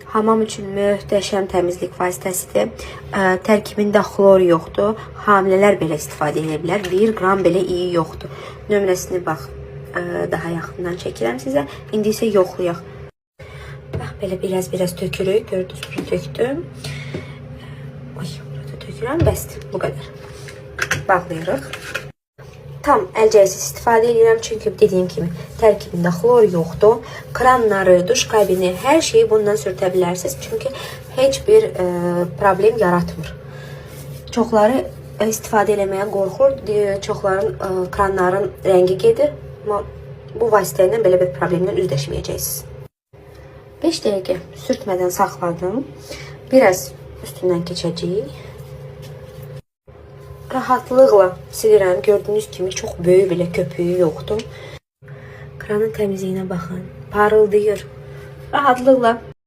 Hamam üçün möhtəşəm təmizlik vasitəsidir. Tərkibində xlor yoxdur. Hamilələr belə istifadə edə bilər. 1 qram belə iyi yoxdur. Nömrəsini bax, daha yaxından çəkirəm sizə. İndi isə yoxlayaq. Bax, belə biraz tökürük. Gördünüz, bunu tökdüm. Ay, burada tökürəm. Bəsdir, bu qədər. Bağlayırıq. Tam əlcəksiz istifadə edirəm, çünki dediyim kimi tərkibində xlor yoxdur. Kranları, duş kabini, hər şeyi bundan sürtə bilərsiniz, çünki heç bir problem yaratmır. Çoxları istifadə eləməyə qorxur, çoxların kranların rəngi gedir, amma bu vasitə ilə belə bir problemlə üzləşməyəcəksiniz. 5 dəqiqə sürtmədən saxladım. Biraz üstündən keçəcəyik. Rahatlıqla silirəm. Gördüyünüz kimi çox böyük belə köpüyü yoxdur. Kranın təmizliyinə baxın. Parıldayır. Rahatlıqla